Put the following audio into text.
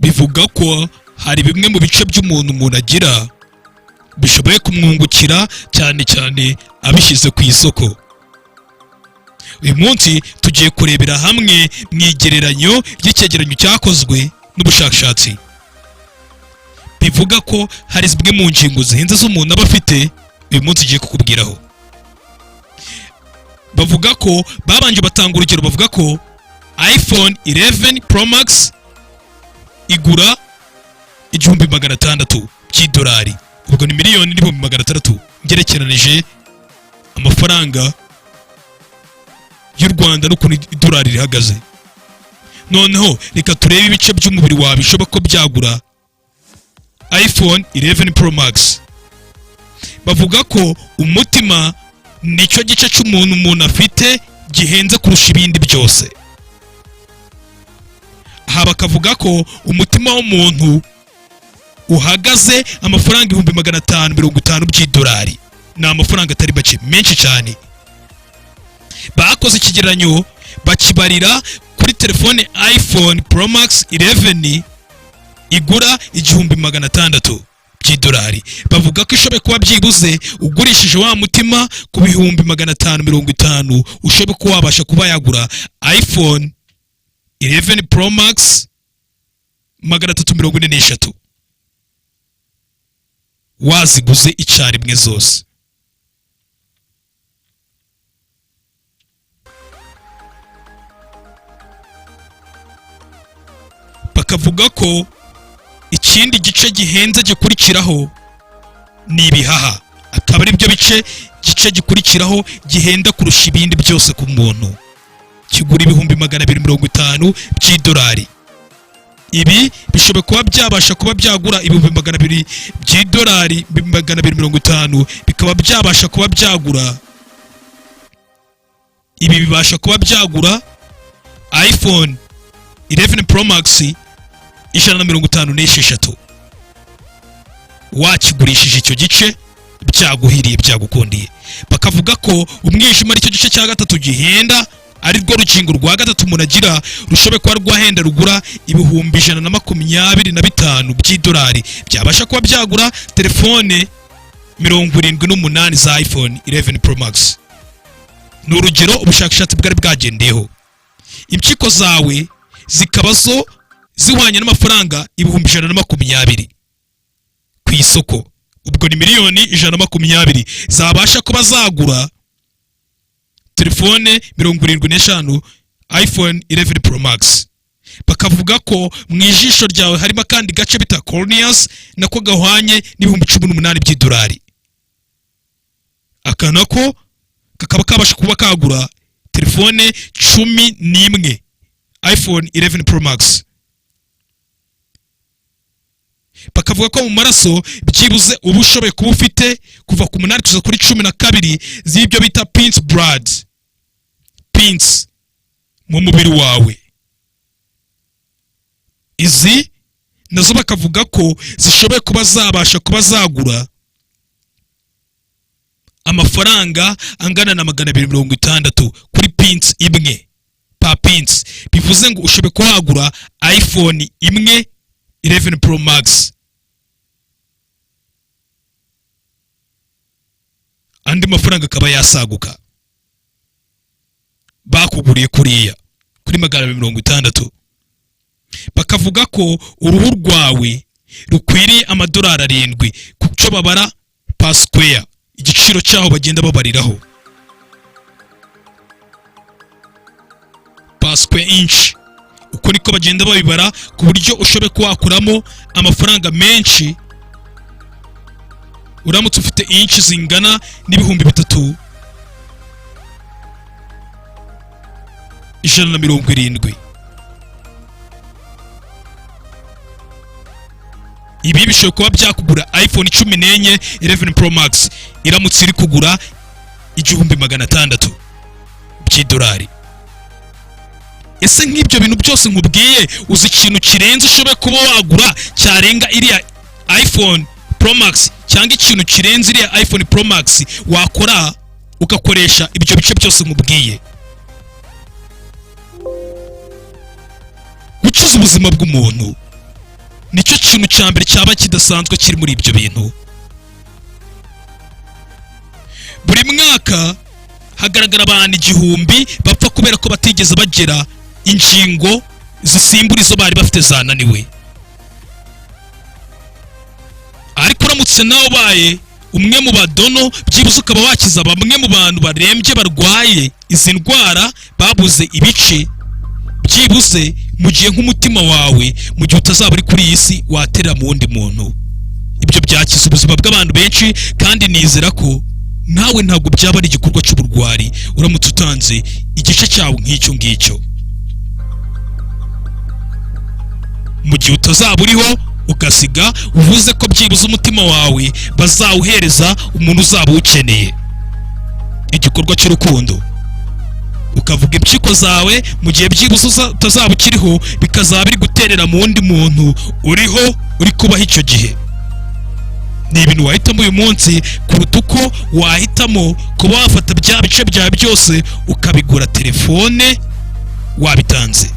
bivuga ko hari bimwe mu bice by'umuntu agira bishoboye kumwungukira cyane cyane abishyize ku isoko. Uyu munsi tugiye kurebera hamwe mu igereranyo ry'icyegeranyo cyakozwe n'ubushakashatsi bivuga ko hari zimwe mu ngingo zihenze z'umuntu aba afite. Uyu munsi ugiye kukubwiraho. Bavuga ko babanje batanga urugero, bavuga ko iPhone 11 Pro Max igura $1,600 by'idolari. Ubwo ni $1,600,000 ngerekeranije amafaranga y'u Rwanda n'ukuntu idolari rihagaze. Noneho reka turebe ibice by'umubiri wawe bishoboka ko byagura iPhone 11 Pro Max. Bavuga ko umutima nicyo gice cy'umuntu afite gihenze kurusha ibindi byose. Aha bakavuga ko umutima w'umuntu uhagaze amafaranga $550 by'idolari. Ni amafaranga atari make, menshi cyane. Bakoze ikigereranyo bakibarira kuri telefone iPhone Pro Max 11 igura $1,600 by'idolari. Bavuga ko ishoboye kuba byibuze ugurishije wa mutima ku $550 ushoboye kuba wabasha kuba yagura iPhone 11 Pro Max 343 waziguze icyarimwe zose. Bakavuga ko ikindi gice gihenze gikurikiraho ni ibihaha, akaba ari byo gice gikurikiraho gihenda kurusha ibindi byose ku muntu, kigura $250 by'idolari. Ibi bishobora kuba byabasha kuba byagura $200 by'idolari, $250 bikaba byabasha kuba byagura, ibi bibasha kuba byagura iPhone 11 Pro Max 156 wakigurishije icyo gice byaguhiriye, byagukundiye. Bakavuga ko umwijima ari cyo gice cya gatatu gihenda, ari rwo rukingo rwa gatatu umuntu agira rushobe kuba rwahenda rugura $125 by'idolari, byabasha kuba byagura telefone 78 za iPhone 11 Pro Max. Ni urugero ubushakashatsi bwari bwagendeyeho. Impyiko zawe zikaba zo zihwanye n'amafaranga $120 ku isoko. Ubwo ni $120,000 zabasha kuba zagura telefone 75 iPhone 11 Pro Max. Bakavuga ko mu ijisho ryawe harimo kandi gace bita corneas nako gahwanye $18,000 by'idolari. Aka nako kakaba kabasha kuba kagura telefone 11 iPhone 11 Pro Max. Bakavuga ko mu maraso byibuze uba ushoboye kuba ufite kuva ku 8 kugeza kuri 12 z'ibyo bita pins blood, pins mu mubiri wawe. Izi nazo bakavuga ko zishoboye kuba zabasha kuba zagura amafaranga angana na $260 kuri pins imwe pa pins. Bivuze ngo ushoboye kuhagura iPhone imwe 11 Pro Max. Andi mafaranga akaba yasaguka bakuguriye kuriya kuri $260. Bakavuga ko uruhu rwawe rukwiriye $7 ku cyo babara per square, igiciro cyaho bagenda babariraho per square inch. Uko niko bagenda babibara ku buryo ushobe kwakuramo amafaranga menshi uramutse ufite inch zingana $3,170. Ibi bishobora kuba byakugura iPhone 11 11 Pro Max iramutse iri kugura $1,600 by'idolari. Ese nk'ibyo bintu byose nkubwiye uzi ikintu kirenze ushoboye kuba wagura cyarenga iriya iPhone Pro Max, cyangwa ikintu kirenze iriya iPhone Pro Max wakora ugakoresha ibyo bice byose nkubwiye? Gukiza ubuzima bw'umuntu nicyo kintu cya mbere cyaba kidasanzwe kiri muri ibyo bintu. Buri mwaka hagaragara abantu 1000 bapfa kubera ko batigeze bagera ingingo zisimbura izo bari bafite zananiwe. Ariko uramutse nawe ubaye umwe mu badono, byibuze ukaba wakiza bamwe mu bantu barembye barwaye izi ndwara babuze ibice, byibuze mu gihe nk'umutima wawe mu gihe utazaba uri kuri iyi si waterera mu wundi muntu. Ibyo byakiza ubuzima bw'abantu benshi, kandi nizera ko nawe ntabwo byaba ari igikorwa cy'uburwari uramutse utanze igice cyawe nk'icyo ngicyo. Mu gihe utazaba uriho ugasiga uvuze ko byibuze umutima wawe bazawuhereza umuntu uzaba ukeneye igikorwa cy'urukundo, ukavuga impyiko zawe mu gihe byibuze utazaba ukiriho, bikazaba biri guterera mu wundi muntu uriho uri kubaho icyo gihe. Ni ibintu wahitamo uyu munsi kuruta uko wahitamo kuba wafata bya bice byawe byose ukabigura telefone wabitanze.